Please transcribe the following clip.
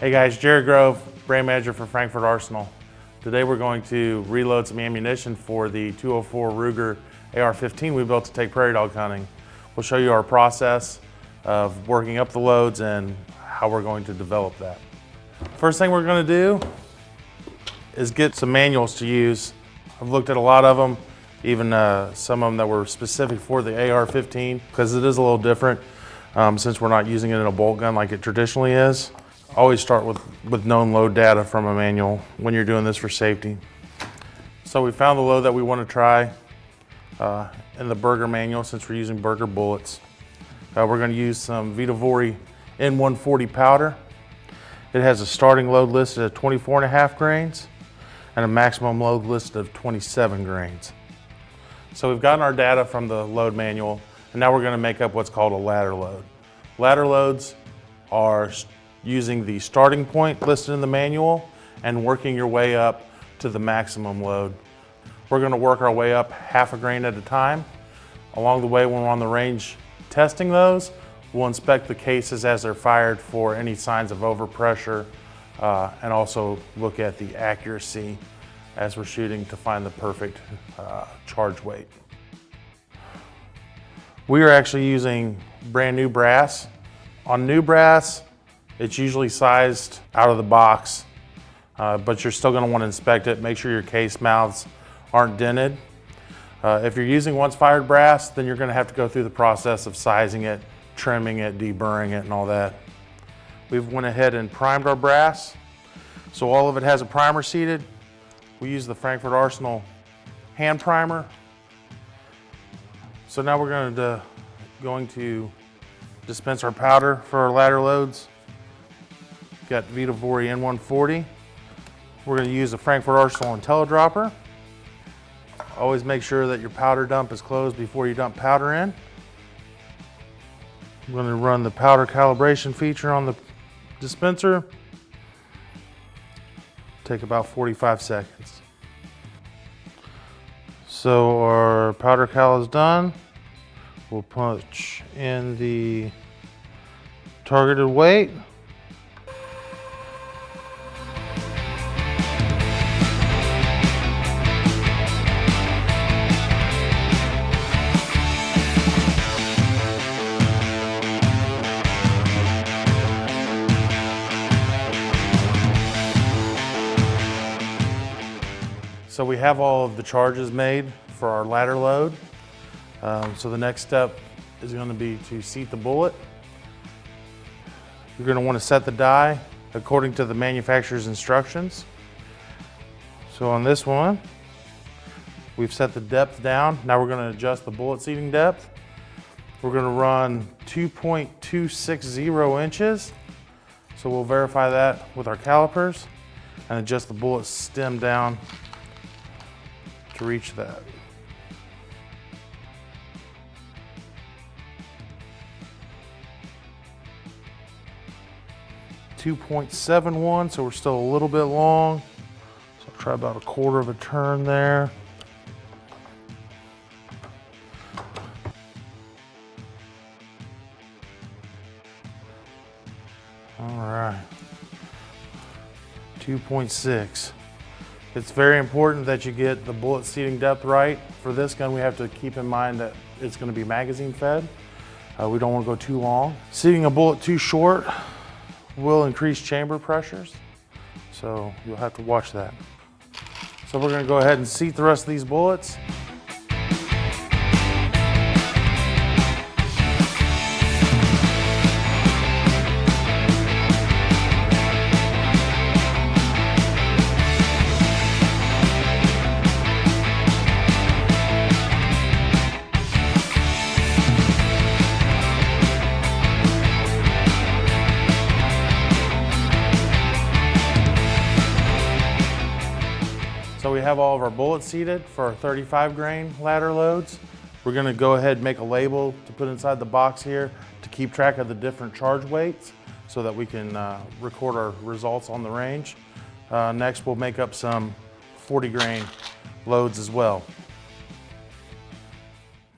Hey guys, Jarrod, brand manager for Frankford Arsenal. Today we're going to reload some ammunition for the 204 Ruger AR-15 we built to take prairie dog hunting. We'll show you our process of working up the loads and how we're going to develop that. First thing we're going to do is get some manuals to use. I've looked at a lot of them, even some of them that were specific for the AR-15, because it is a little different since we're not using it in a bolt gun like it traditionally is. Always start with known load data from a manual when you're doing this for safety. So we found the load that we want to try in the Burger manual since we're using Burger bullets. We're going to use some Vita N-140 powder. It has a starting load listed at 24.5 grains and a maximum load listed of 27 grains. So we've gotten our data from the load manual, and now we're going to make up what's called a ladder load. Ladder loads are using the starting point listed in the manual and working your way up to the maximum load. We're going to work our way up half a grain at a time. Along the way, when we're on the range testing those, we'll inspect the cases as they're fired for any signs of overpressure and also look at the accuracy as we're shooting to find the perfect charge weight. We are actually using brand new brass. On new brass, it's usually sized out of the box, but you're still going to want to inspect it. Make sure your case mouths aren't dented. If you're using once fired brass, then you're going to have to go through the process of sizing it, trimming it, deburring it, and all that. We've went ahead and primed our brass, so all of it has a primer seated. We use the Frankford Arsenal hand primer. So now we're going to dispense our powder for our ladder loads. Got Vita N-140. We're going to use the Frankford Arsenal Intellidropper. Always make sure that your powder dump is closed before you dump powder in. I'm going to run the powder calibration feature on the dispenser. Take about 45 seconds. So our powder cal is done. We'll punch in the targeted weight. So we have all of the charges made for our ladder load. So the next step is going to be to seat the bullet. You're going to want to set the die according to the manufacturer's instructions. So on this one, we've set the depth down. Now we're going to adjust the bullet seating depth. We're going to run 2.260 inches. So we'll verify that with our calipers and adjust the bullet stem down to reach that. .71, so we're still a little bit long. So I'll try about a quarter of a turn there. All right, 2.6. It's very important that you get the bullet seating depth right. For this gun, we have to keep in mind that it's going to be magazine fed. We don't want to go too long. Seating a bullet too short will increase chamber pressures, so you'll have to watch that. So we're going to go ahead and seat the rest of these bullets. So we have all of our bullets seated for our 35 grain ladder loads. We're going to go ahead and make a label to put inside the box here to keep track of the different charge weights so that we can record our results on the range. Next, we'll make up some 40 grain loads as well.